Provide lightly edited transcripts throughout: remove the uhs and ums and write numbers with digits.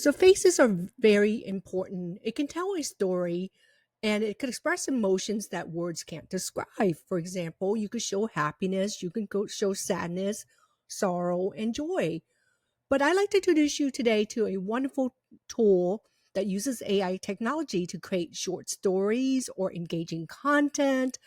So faces are very important. It can tell a story and it could express emotions that words can't describe. For example, you could show happiness, you can show sadness, sorrow, and joy. But I like to introduce you today to a wonderful tool that uses AI technology to create short stories or engaging content,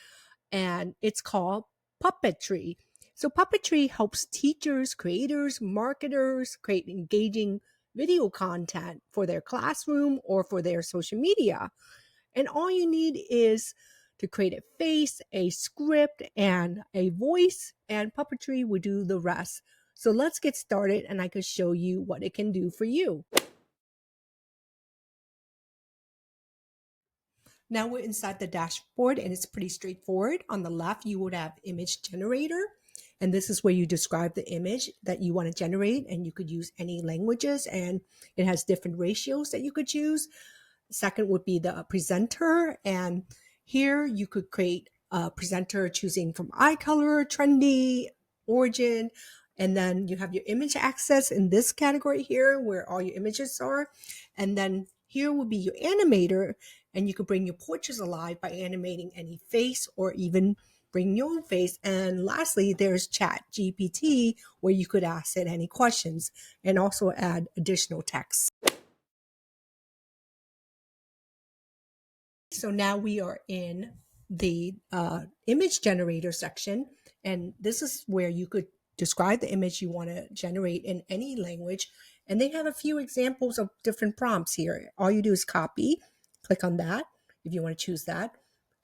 and it's called Puppetry. So, Puppetry helps teachers, creators, marketers create engaging video content for their classroom or for their social media. And all you need is to create a face, a script, and a voice, and Puppetry will do the rest. So let's get started and I can show you what it can do for you. Now we're inside the dashboard and it's pretty straightforward. On the left, you would have image generator. And this is where you describe the image that you want to generate. And you could use any languages and it has different ratios that you could choose. Second would be the presenter. And here you could create a presenter choosing from eye color, trendy, origin. And then you have your image access in this category here where all your images are. And then here would be your animator. And you could bring your portraits alive by animating any face or even bring your own face. And lastly, there's ChatGPT where you could ask it any questions and also add additional text. So now we are in the image generator section, and this is where you could describe the image you want to generate in any language. And they have a few examples of different prompts here. All you do is copy, click on that if you want to choose that.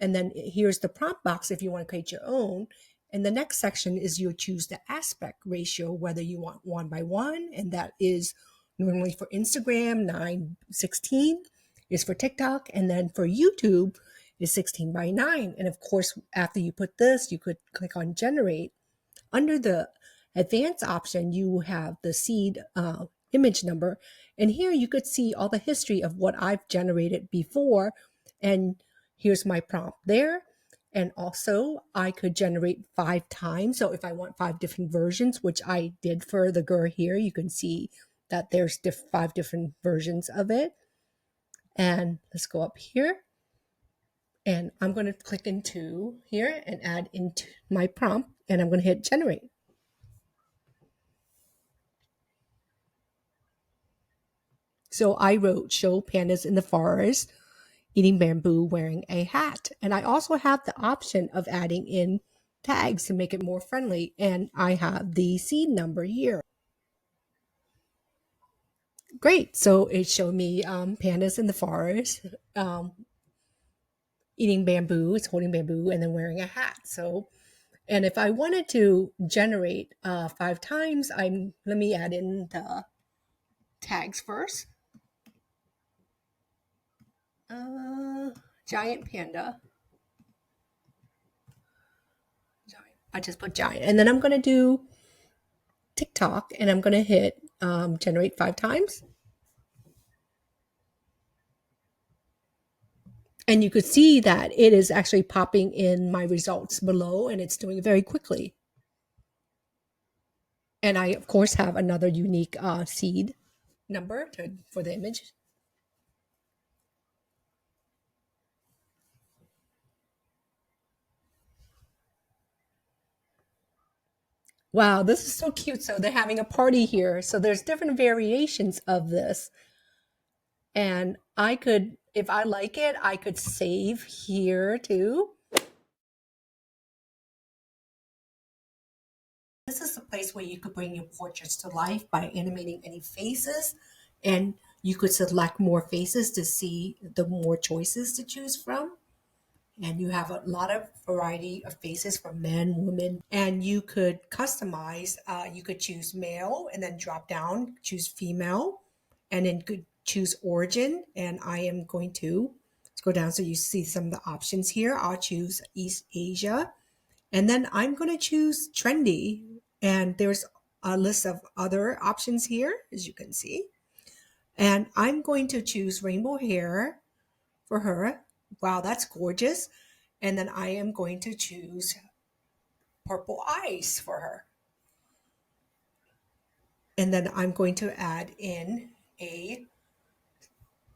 And then here's the prompt box if you want to create your own. And the next section is you choose the aspect ratio, whether you want 1:1, and that is normally for Instagram, 9:16 is for TikTok, and then for YouTube is 16:9. And of course, after you put this, you could click on generate. Under the advanced option, you have the seed image number. And here you could see all the history of what I've generated before. And here's my prompt there. And also, I could generate 5 times. So if I want 5 different versions, which I did for the girl here, you can see that there's 5 different versions of it. And let's go up here. And I'm going to click into here and add into my prompt. And I'm going to hit generate. So I wrote show pandas in the forest eating bamboo wearing a hat. And I also have the option of adding in tags to make it more friendly. And I have the seed number here. Great. So it showed me pandas in the forest eating bamboo. It's holding bamboo and then wearing a hat. So, and if I wanted to generate 5 times, let me add in the tags first. Giant panda. Giant. I just put giant. And then I'm going to do TikTok and I'm going to hit generate 5 times. And you could see that it is actually popping in my results below and it's doing it very quickly. And I, of course, have another unique seed number for the image. Wow, this is so cute. So they're having a party here. So there's different variations of this. And I could, if I like it, I could save here too. This is a place where you could bring your portraits to life by animating any faces. And you could select more faces to see the more choices to choose from. And you have a lot of variety of faces for men, women, and you could customize. You could choose male and then drop down, choose female, and then could choose origin. And I am going to go down so you see some of the options here. I'll choose East Asia, and then I'm going to choose trendy. And there's a list of other options here, as you can see. And I'm going to choose rainbow hair for her. Wow, that's gorgeous. And then I am going to choose purple eyes for her. And then I'm going to add in a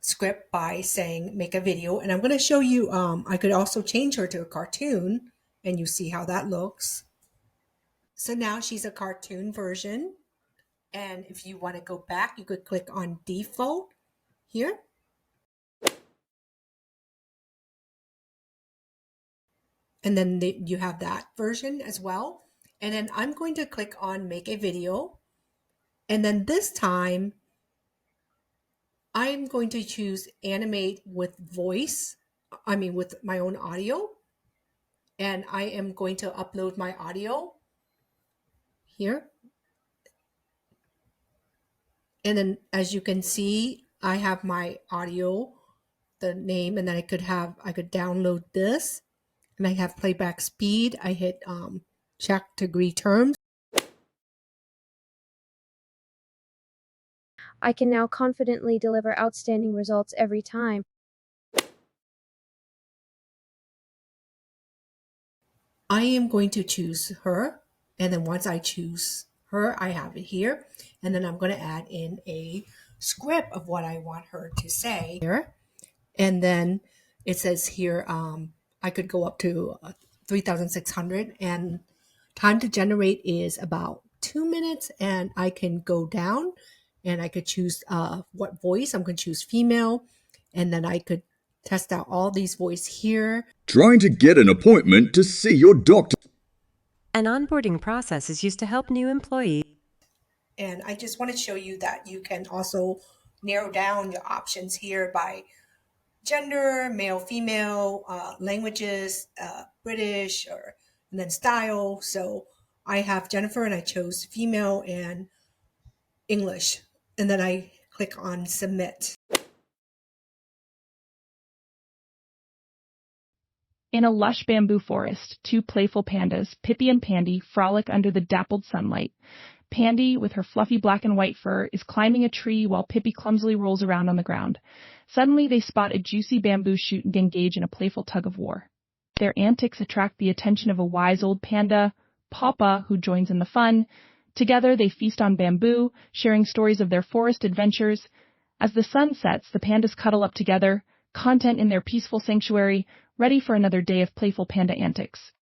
script by saying make a video, and I'm going to show you I could also change her to a cartoon, and you see how that looks. So now she's a cartoon version, and if you want to go back, you could click on default here, and then you have that version as well. And then I'm going to click on make a video, and then this time I'm going to choose animate with voice, I mean with my own audio, and I am going to upload my audio here. And then as you can see, I have my audio, the name, and then I could download this, and I have playback speed. I hit check to agree terms. I can now confidently deliver outstanding results every time. I am going to choose her, and then once I choose her, I have it here, and then I'm going to add in a script of what I want her to say here. And then it says here I could go up to 3,600, and time to generate is about 2 minutes, and I can go down and I could choose what voice. I'm going to choose female, and then I could test out all these voices here. Trying to get an appointment to see your doctor. An onboarding process is used to help new employees. And I just want to show you that you can also narrow down your options here by gender, male, female, languages, British, and then style. So I have Jennifer, and I chose female and English, and then I click on submit. In a lush bamboo forest, two playful pandas, Pippi and Pandy, frolic under the dappled sunlight. Pandy, with her fluffy black and white fur, is climbing a tree while Pippi clumsily rolls around on the ground. Suddenly, they spot a juicy bamboo shoot and engage in a playful tug-of-war. Their antics attract the attention of a wise old panda, Papa, who joins in the fun. Together, they feast on bamboo, sharing stories of their forest adventures. As the sun sets, the pandas cuddle up together, content in their peaceful sanctuary, ready for another day of playful panda antics.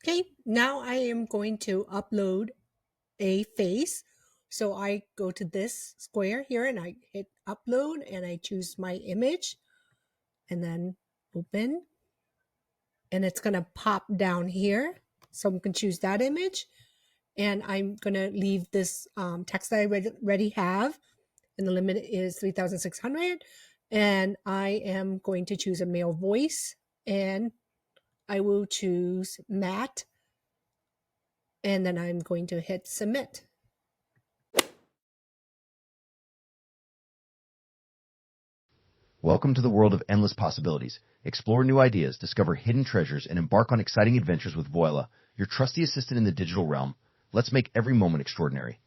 Okay, now I am going to upload a face. So I go to this square here and I hit upload, and I choose my image, and then open, and it's going to pop down here. So I'm going to choose that image, and I'm going to leave this text that I already have, and the limit is 3,600. And I am going to choose a male voice, and I will choose Matt, and then I'm going to hit submit. Welcome to the world of endless possibilities. Explore new ideas, discover hidden treasures, and embark on exciting adventures with Voila, your trusty assistant in the digital realm. Let's make every moment extraordinary.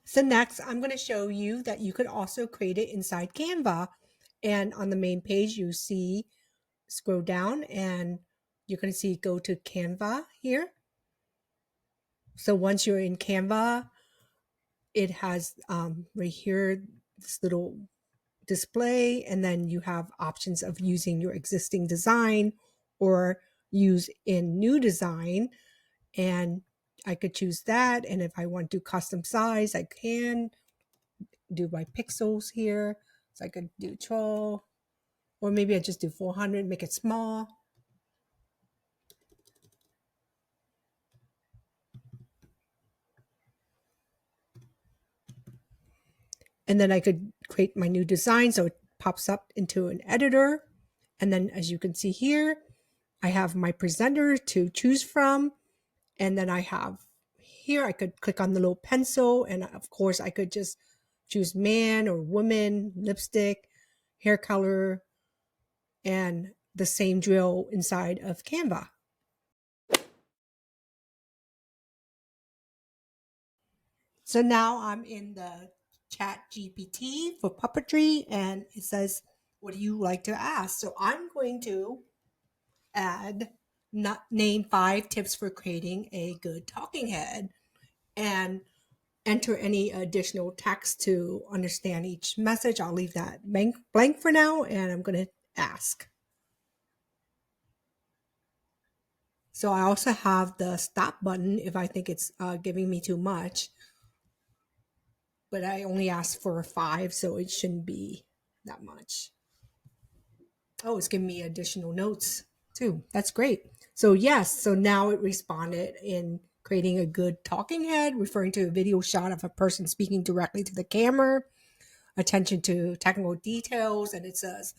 So next, I'm going to show you that you could also create it inside Canva. And on the main page, you see, scroll down, and you're going to see go to Canva here. So once you're in Canva, it has right here this little display, and then you have options of using your existing design or use in new design. And I could choose that, and if I want to do custom size, I can do by pixels here. So I could do 12, or maybe I just do 400, make it small. And then I could create my new design, so it pops up into an editor. And then as you can see here, I have my presenter to choose from. And then I have here, I could click on the little pencil, and of course I could just choose man or woman, lipstick, hair color, and the same drill inside of Canva. So now I'm in the ChatGPT for Puppetry, and it says, what do you like to ask? So I'm going to add name 5 tips for creating a good talking head, and enter any additional text to understand each message. I'll leave that blank for now, and I'm going to ask. So I also have the stop button if I think it's giving me too much, but I only asked for 5, so it shouldn't be that much. Oh, it's giving me additional notes too. That's great. So yes, so now it responded in creating a good talking head, referring to a video shot of a person speaking directly to the camera, attention to technical details, and it says,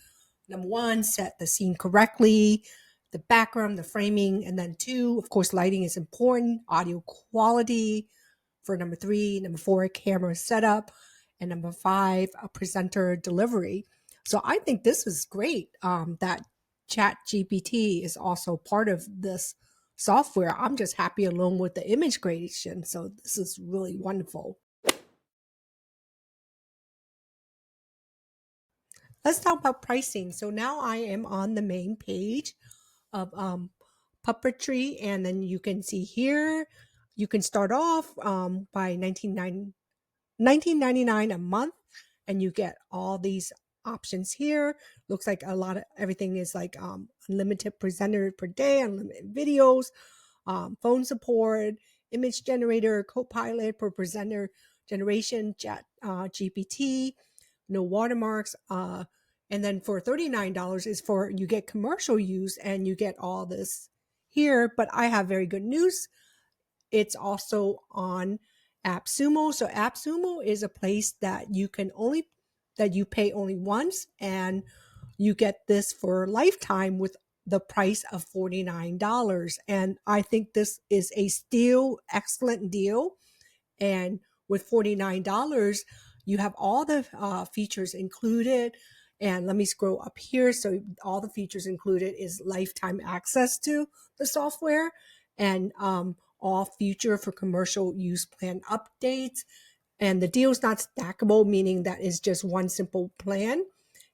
number 1, set the scene correctly, the background, the framing, and then 2, of course, lighting is important, audio quality for number 3, number 4, camera setup, and number 5, a presenter delivery. So I think this is great that ChatGPT is also part of this software. I'm just happy along with the image creation. So this is really wonderful. Let's talk about pricing. So now I am on the main page of Puppetry, and then you can see here, you can start off by $19.99 a month, and you get all these options here. Looks like a lot of everything is like unlimited presenter per day, unlimited videos, phone support, image generator, Copilot per presenter generation, Chat GPT, no watermarks. And then for $39 is for you get commercial use and you get all this here. But I have very good news. It's also on AppSumo. So AppSumo is a place that you pay only once, and you get this for a lifetime with the price of $49. And I think this is a still excellent deal. And with $49, you have all the features included. And let me scroll up here. So all the features included is lifetime access to the software, and all future for commercial use plan updates. And the deal is not stackable, meaning that is just one simple plan.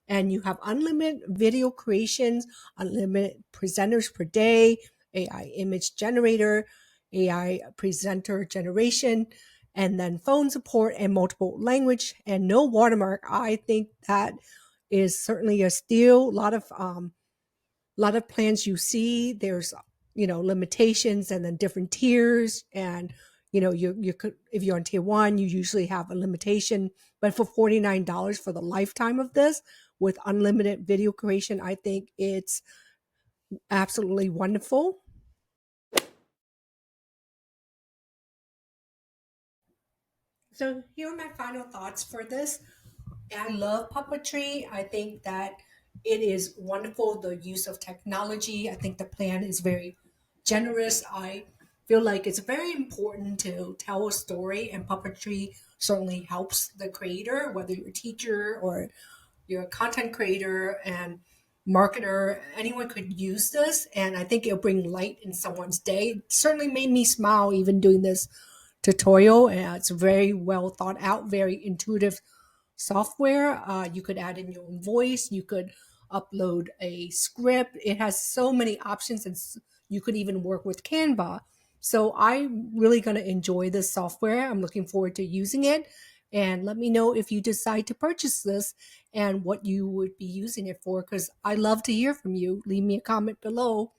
And you have unlimited video creations, unlimited presenters per day, AI image generator, AI presenter generation, and then phone support and multiple language and no watermark. I think that is certainly a steal. A lot of plans you see, there's limitations and then different tiers, and you could, if you're on tier 1, you usually have a limitation, but for $49 for the lifetime of this with unlimited video creation, I think it's absolutely wonderful. So here are my final thoughts for this. I love puppetry. I think that it is wonderful, the use of technology. I think the plan is very generous. I feel like it's very important to tell a story, and puppetry certainly helps the creator, whether you're a teacher or you're a content creator and marketer, anyone could use this. And I think it'll bring light in someone's day. It certainly made me smile even doing this tutorial. And it's very well thought out, very intuitive software. You could add in your own voice. You could upload a script. It has so many options, and you could even work with Canva. So I'm really going to enjoy this software. I'm looking forward to using it. And let me know if you decide to purchase this and what you would be using it for, because I love to hear from you. Leave me a comment below.